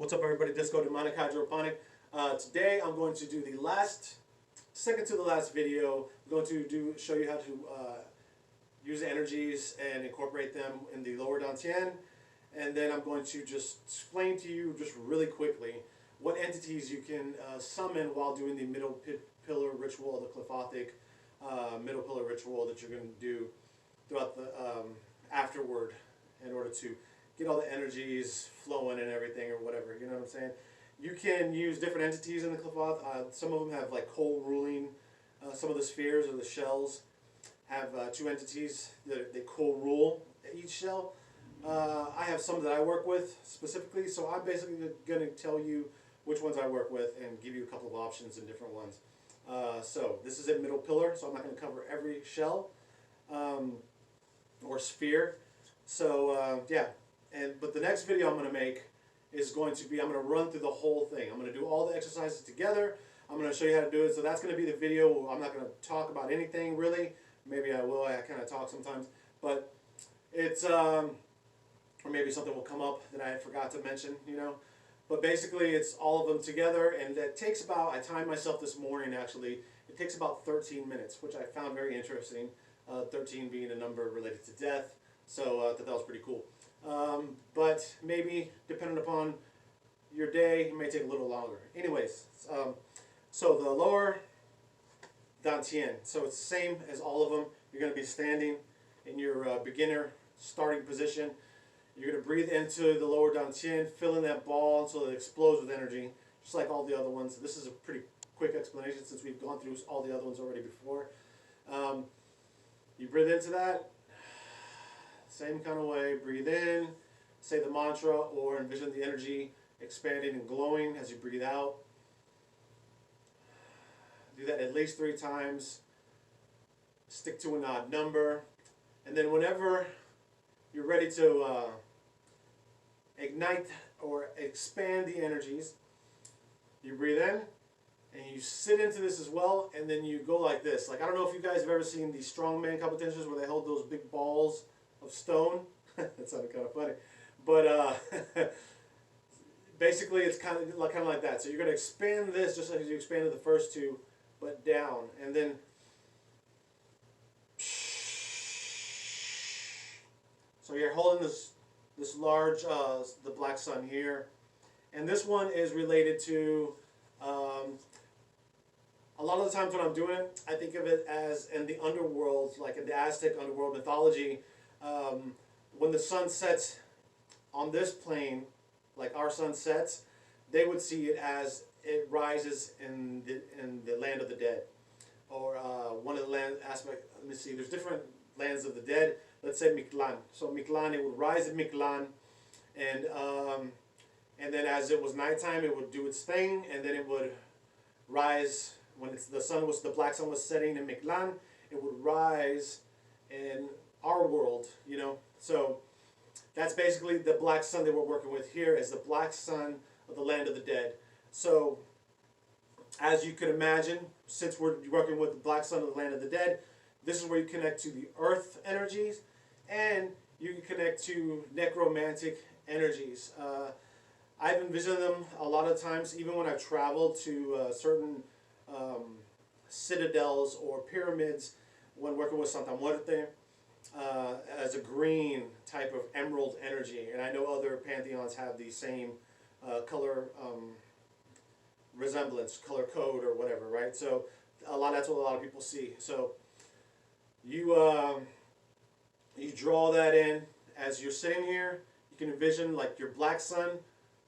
What's up, everybody? Disco Demonic Hydroponic. Today I'm going to do the second to the last video. I'm going to show you how to use the energies and incorporate them in the lower dantian. And then I'm going to just explain to you just really quickly what entities you can summon while doing the middle pillar ritual, the Qliphothic middle pillar ritual that you're going to do throughout the afterward in order to get all the energies flowing and everything or whatever, you know what I'm saying? You can use different entities in the Qliphoth. Some of them have like co-ruling. Some of the spheres or the shells have two entities that they co-rule each shell. I have some that I work with specifically, so I'm basically going to tell you which ones I work with and give you a couple of options in different ones. So this is a middle pillar, so I'm not going to cover every shell or sphere. So yeah. But the next video I'm going to make is going to be, I'm going to run through the whole thing. I'm going to do all the exercises together. I'm going to show you how to do it. So that's going to be the video. I'm not going to talk about anything really. Maybe I will. I kind of talk sometimes. But it's, or maybe something will come up that I forgot to mention, you know. But basically it's all of them together. And it takes about, I timed myself this morning actually. It takes about 13 minutes, which I found very interesting. 13 being a number related to death. So I thought that was pretty cool. But maybe, depending upon your day, it may take a little longer. Anyways, so the lower dantian, so it's the same as all of them. You're going to be standing in your beginner starting position. You're going to breathe into the lower dantian, filling that ball until it explodes with energy, just like all the other ones. This is a pretty quick explanation since we've gone through all the other ones already before. You breathe into that. Same kind of way, breathe in, say the mantra, or envision the energy expanding and glowing as you breathe out. Do that at least 3 times. Stick to an odd number. And then whenever you're ready to ignite or expand the energies, you breathe in, and you sit into this as well, and then you go like this. Like, I don't know if you guys have ever seen these strongman competitions where they hold those big balls of stone. That sounded kind of funny, but basically it's kind of like that. So you're going to expand this just like you expanded the first two, but down, and then so you're holding this large the black sun here, and this one is related to a lot of the times when I'm doing it, I think of it as in the underworld, like in the Aztec underworld mythology. When the sun sets on this plane, like our sun sets, they would see it as it rises in the land of the dead, or one of the land aspect. Let me see. There's different lands of the dead. Let's say Mictlan. So Mictlan, it would rise in Mictlan, and then as it was nighttime, it would do its thing, and then it would rise when the black sun was setting in Mictlan. It would rise in our world, you know. So that's basically the black sun that we're working with here, is the black sun of the land of the dead. So as you could imagine, since we're working with the black sun of the land of the dead, this is where you connect to the earth energies, and you can connect to necromantic energies. I've envisioned them a lot of times, even when I've traveled to certain citadels or pyramids when working with Santa Muerte, as a green type of emerald energy, and I know other pantheons have the same color resemblance, color code or whatever, right? So that's what a lot of people see. So you draw that in as you're sitting here. You can envision like your black sun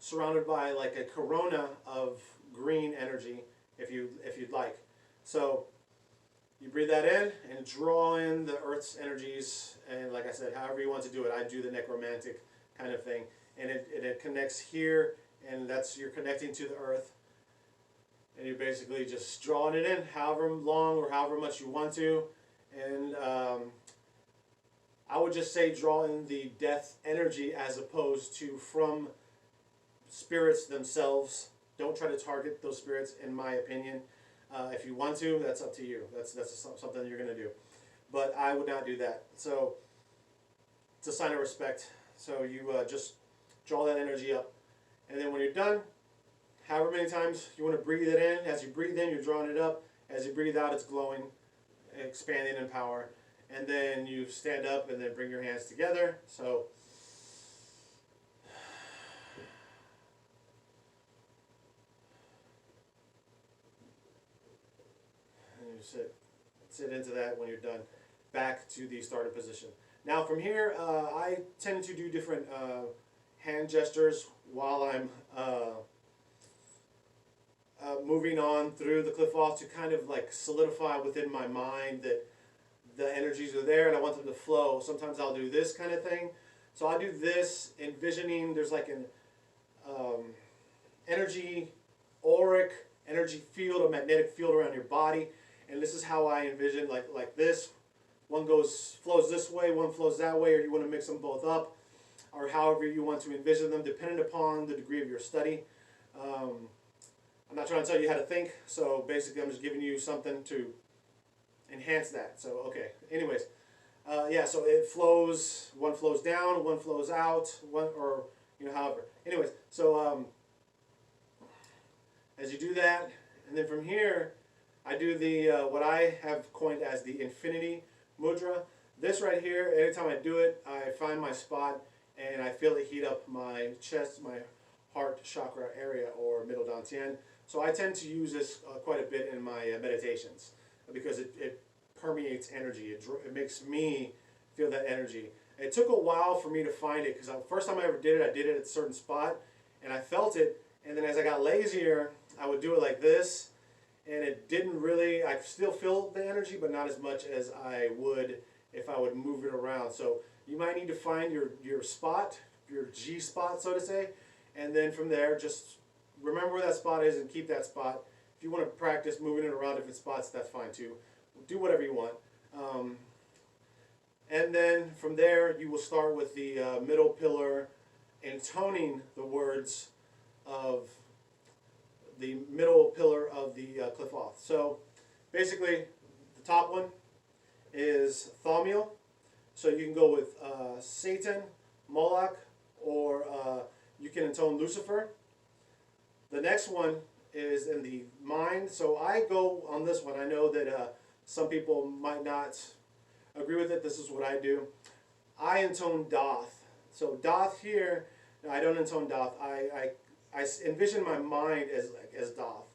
surrounded by like a corona of green energy, if you'd like. So you breathe that in and draw in the earth's energies, and like I said, however you want to do it. I do the necromantic kind of thing, and it connects here, and you're connecting to the earth, and you're basically just drawing it in however long or however much you want to, and I would just say draw in the death energy as opposed to from spirits themselves. Don't try to target those spirits, in my opinion. If you want to, that's up to you. That's something you're going to do. But I would not do that. So it's a sign of respect. So you just draw that energy up, And then when you're done, however many times you want to breathe it in. As you breathe in, you're drawing it up. As you breathe out, it's glowing, expanding in power. And then you stand up and then bring your hands together. So and you sit into that when you're done. Back to the starting position. Now from here, I tend to do different hand gestures while I'm moving on through the Qliphoth to kind of like solidify within my mind that the energies are there and I want them to flow. Sometimes I'll do this kind of thing. So I do this, envisioning there's like an auric energy field, a magnetic field around your body. And this is how I envision, like this. One flows this way, one flows that way, or you want to mix them both up, or however you want to envision them, depending upon the degree of your study. I'm not trying to tell you how to think, so basically I'm just giving you something to enhance that. So, okay, anyways, yeah, so it flows, one flows down, one flows out, or, however. Anyways, so as you do that, and then from here, I do the, what I have coined as the infinity mudra. This right here, anytime I do it, I find my spot and I feel it heat up my chest, my heart chakra area, or middle dantian. So I tend to use this quite a bit in my meditations because it permeates energy. It makes me feel that energy. It took a while for me to find it because the first time I ever did it, I did it at a certain spot and I felt it. And then as I got lazier, I would do it like this. And it didn't really, I still feel the energy, but not as much as I would if I would move it around. So you might need to find your spot, your G spot, so to say. And then from there, just remember where that spot is and keep that spot. If you want to practice moving it around different spots, that's fine too. Do whatever you want. And then from there, you will start with the middle pillar, intoning the words of the middle pillar of the Qliphoth. So basically, the top one is Thaumiel. So you can go with Satan, Moloch, or you can intone Lucifer. The next one is in the mind. So I go on this one. I know that some people might not agree with it. This is what I do. I intone Doth. So Doth here, I don't intone Doth. I envision my mind as Doth.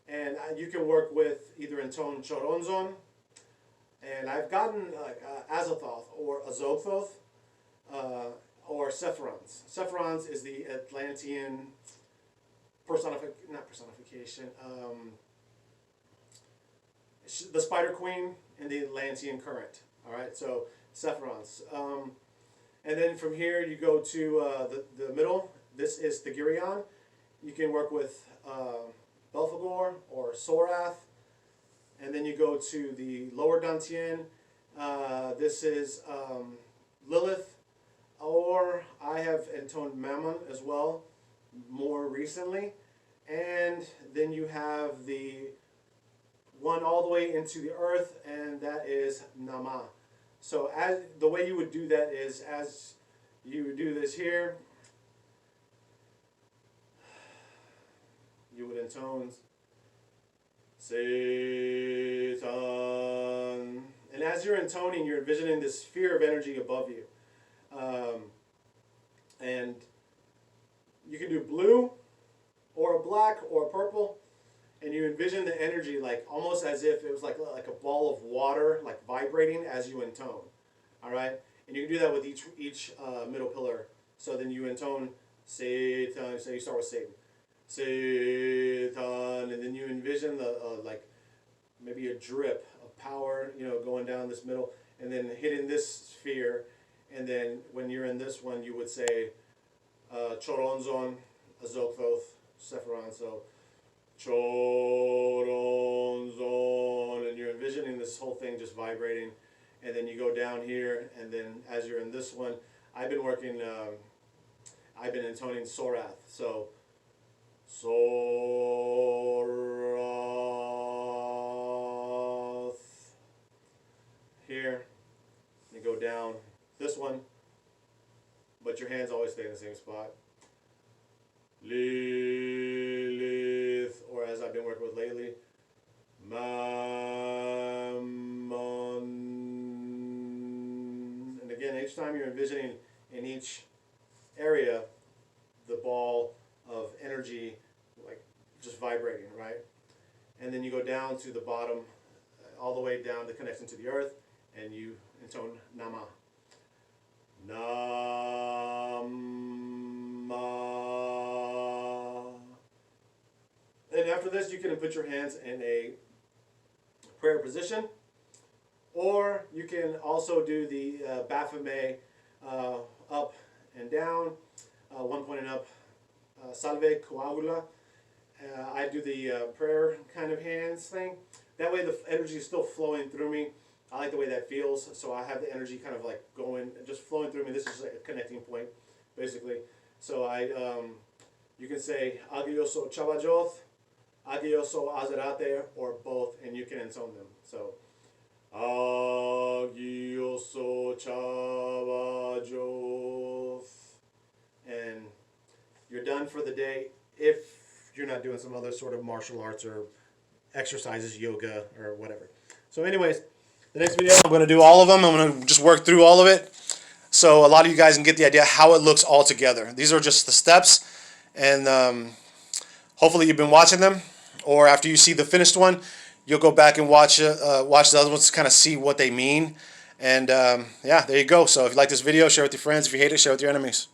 And you can work with either intone Choronzon, and I've gotten like Azathoth or Azothoth, or Sephiroth. Sephiroth is the Atlantean the Spider Queen in the Atlantean current. All right, so Sephiroth. And then from here you go to the middle. This is the Girion. You can work with Belphegor or Sorath. And then you go to the lower Dantian. This is Lilith. Or I have intoned Mammon as well, more recently. And then you have the one all the way into the earth, and that is Nama. So the way you would do that is, as you would do this here, you would intone Satan. And as you're intoning, you're envisioning this sphere of energy above you. And you can do blue, or a black, or a purple. And you envision the energy like almost as if it was like a ball of water, like vibrating as you intone. All right? And you can do that with each middle pillar. So then you intone Satan. So you start with Satan. Satan, and then you envision the like maybe a drip of power, going down this middle, and then hitting this sphere, and then when you're in this one, you would say Choronzon, Azothoth, Sephiroth. So Choronzon, and you're envisioning this whole thing just vibrating, and then you go down here, and then as you're in this one, I've been intoning Sorath. So Sorath here, you go down this one, but your hands always stay in the same spot. Lilith, or as I've been working with lately, Mammon. And again, each time you're envisioning in each area the ball of energy, like just vibrating, right? And then you go down to the bottom, all the way down the connection to the earth, and you intone Nama. Nama. And after this, you can put your hands in a prayer position, or you can also do the Baphomet up and down, one pointing up, Salve Coagula. I do the prayer kind of hands thing. That way the energy is still flowing through me. I like the way that feels, so I have the energy kind of like going, just flowing through me. This is like a connecting point, basically. So you can say Agioso Chavajoth, Agioso Azerate, or both, and you can intone them. So Agioso Chavajoth, and you're done for the day if you're not doing some other sort of martial arts or exercises, yoga, or whatever. So anyways, the next video, I'm going to do all of them. I'm going to just work through all of it, so a lot of you guys can get the idea how it looks all together. These are just the steps, and hopefully you've been watching them, or after you see the finished one, you'll go back and watch the other ones to kind of see what they mean. And yeah, there you go. So if you like this video, share it with your friends. If you hate it, share it with your enemies.